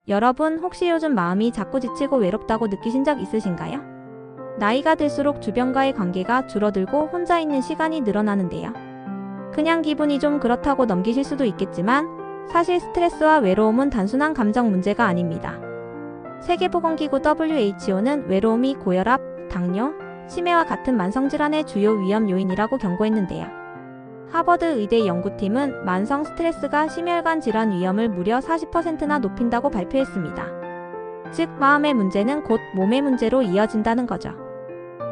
여러분 혹시 요즘 마음이 자꾸 지치고 외롭다고 느끼신 적 있으신가요? 나이가 들수록 주변과의 관계가 줄어들고 혼자 있는 시간이 늘어나는데요. 그냥 기분이 좀 그렇다고 넘기실 수도 있겠지만 사실 스트레스와 외로움은 단순한 감정 문제가 아닙니다. 세계보건기구 WHO는 외로움이 고혈압, 당뇨, 치매와 같은 만성질환의 주요 위험 요인이라고 경고했는데요. 하버드 의대 연구팀은 만성 스트레스가 심혈관 질환 위험을 무려 40%나 높인다고 발표했습니다. 즉, 마음의 문제는 곧 몸의 문제로 이어진다는 거죠.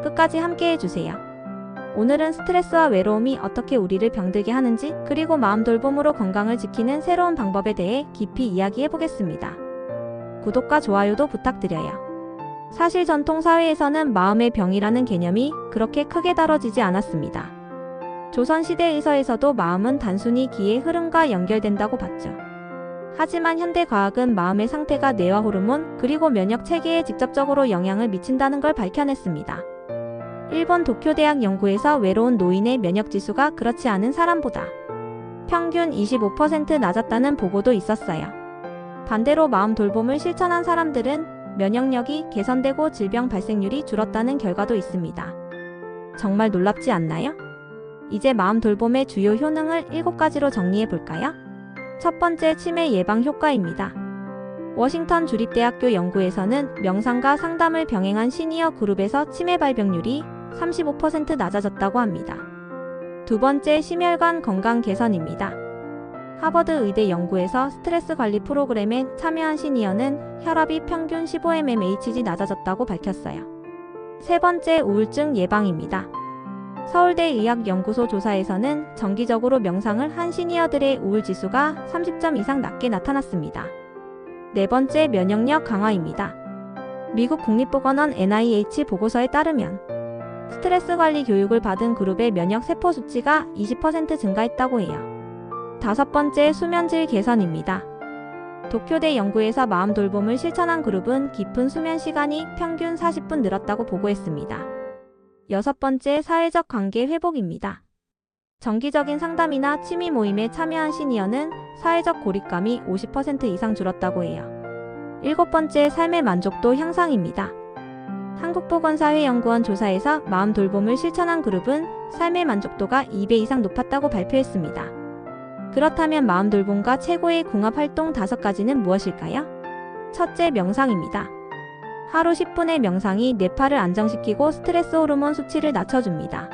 끝까지 함께 해주세요. 오늘은 스트레스와 외로움이 어떻게 우리를 병들게 하는지, 그리고 마음 돌봄으로 건강을 지키는 새로운 방법에 대해 깊이 이야기해보겠습니다. 구독과 좋아요도 부탁드려요. 사실 전통 사회에서는 마음의 병이라는 개념이 그렇게 크게 다뤄지지 않았습니다. 조선시대 의서에서도 마음은 단순히 기의 흐름과 연결된다고 봤죠. 하지만 현대 과학은 마음의 상태가 뇌와 호르몬, 그리고 면역 체계에 직접적으로 영향을 미친다는 걸 밝혀냈습니다. 일본 도쿄대학 연구에서 외로운 노인의 면역지수가 그렇지 않은 사람보다 평균 25% 낮았다는 보고도 있었어요. 반대로 마음 돌봄을 실천한 사람들은 면역력이 개선되고 질병 발생률이 줄었다는 결과도 있습니다. 정말 놀랍지 않나요? 이제 마음 돌봄의 주요 효능을 7가지로 정리해볼까요? 첫 번째, 치매 예방 효과입니다. 워싱턴 주립대학교 연구에서는 명상과 상담을 병행한 시니어 그룹에서 치매 발병률이 35% 낮아졌다고 합니다. 두 번째, 심혈관 건강 개선입니다. 하버드 의대 연구에서 스트레스 관리 프로그램에 참여한 시니어는 혈압이 평균 15mmHg 낮아졌다고 밝혔어요. 세 번째, 우울증 예방입니다. 서울대 의학연구소 조사에서는 정기적으로 명상을 한 시니어들의 우울지수가 30점 이상 낮게 나타났습니다. 네 번째, 면역력 강화입니다. 미국 국립보건원 NIH 보고서에 따르면 스트레스 관리 교육을 받은 그룹의 면역 세포 수치가 20% 증가했다고 해요. 다섯 번째, 수면질 개선입니다. 도쿄대 연구에서 마음 돌봄을 실천한 그룹은 깊은 수면 시간이 평균 40분 늘었다고 보고했습니다. 여섯 번째, 사회적 관계 회복입니다. 정기적인 상담이나 취미 모임에 참여한 시니어는 사회적 고립감이 50% 이상 줄었다고 해요. 일곱 번째, 삶의 만족도 향상입니다. 한국보건사회연구원 조사에서 마음 돌봄을 실천한 그룹은 삶의 만족도가 2배 이상 높았다고 발표했습니다. 그렇다면 마음 돌봄과 최고의 궁합 활동 5가지는 무엇일까요? 첫째, 명상입니다. 하루 10분의 명상이 뇌파를 안정시키고 스트레스 호르몬 수치를 낮춰줍니다.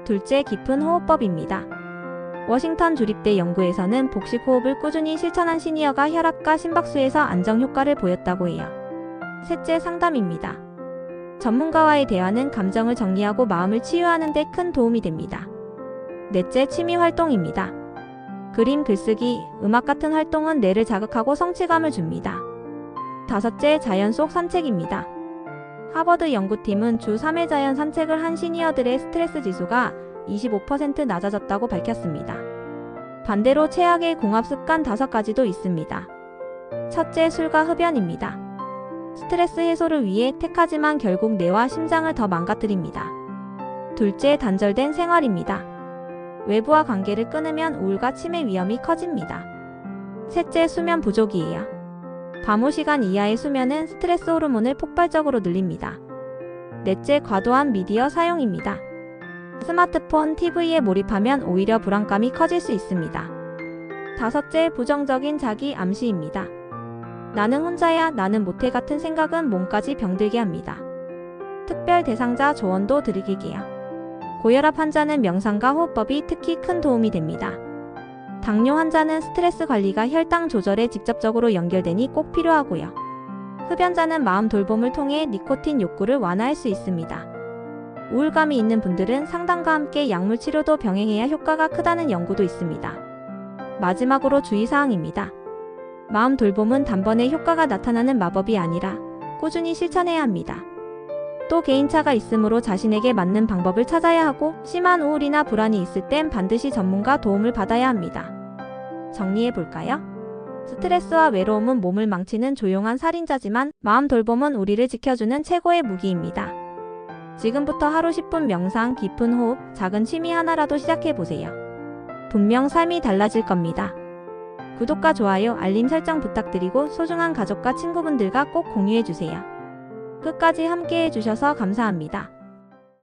둘째, 깊은 호흡법입니다. 워싱턴 주립대 연구에서는 복식 호흡을 꾸준히 실천한 시니어가 혈압과 심박수에서 안정 효과를 보였다고 해요. 셋째, 상담입니다. 전문가와의 대화는 감정을 정리하고 마음을 치유하는 데 큰 도움이 됩니다. 넷째, 취미 활동입니다. 그림, 글쓰기, 음악 같은 활동은 뇌를 자극하고 성취감을 줍니다. 다섯째, 자연 속 산책입니다. 하버드 연구팀은 주 3회 자연 산책을 한 시니어들의 스트레스 지수가 25% 낮아졌다고 밝혔습니다. 반대로 최악의 궁합 습관 5가지도 있습니다. 첫째, 술과 흡연입니다. 스트레스 해소를 위해 택하지만 결국 뇌와 심장을 더 망가뜨립니다. 둘째, 단절된 생활입니다. 외부와 관계를 끊으면 우울과 치매 위험이 커집니다. 셋째, 수면 부족이에요. 밤 5시간 이하의 수면은 스트레스 호르몬을 폭발적으로 늘립니다. 넷째, 과도한 미디어 사용입니다. 스마트폰, TV에 몰입하면 오히려 불안감이 커질 수 있습니다. 다섯째, 부정적인 자기 암시입니다. 나는 혼자야, 나는 못해 같은 생각은 몸까지 병들게 합니다. 특별 대상자 조언도 드리게요. 고혈압 환자는 명상과 호흡법이 특히 큰 도움이 됩니다. 당뇨 환자는 스트레스 관리가 혈당 조절에 직접적으로 연결되니 꼭 필요하고요. 흡연자는 마음 돌봄을 통해 니코틴 욕구를 완화할 수 있습니다. 우울감이 있는 분들은 상담과 함께 약물 치료도 병행해야 효과가 크다는 연구도 있습니다. 마지막으로 주의사항입니다. 마음 돌봄은 단번에 효과가 나타나는 마법이 아니라 꾸준히 실천해야 합니다. 또 개인차가 있으므로 자신에게 맞는 방법을 찾아야 하고 심한 우울이나 불안이 있을 땐 반드시 전문가 도움을 받아야 합니다. 정리해볼까요? 스트레스와 외로움은 몸을 망치는 조용한 살인자지만 마음 돌봄은 우리를 지켜주는 최고의 무기입니다. 지금부터 하루 10분 명상, 깊은 호흡, 작은 취미 하나라도 시작해보세요. 분명 삶이 달라질 겁니다. 구독과 좋아요, 알림 설정 부탁드리고 소중한 가족과 친구분들과 꼭 공유해주세요. 끝까지 함께 해주셔서 감사합니다.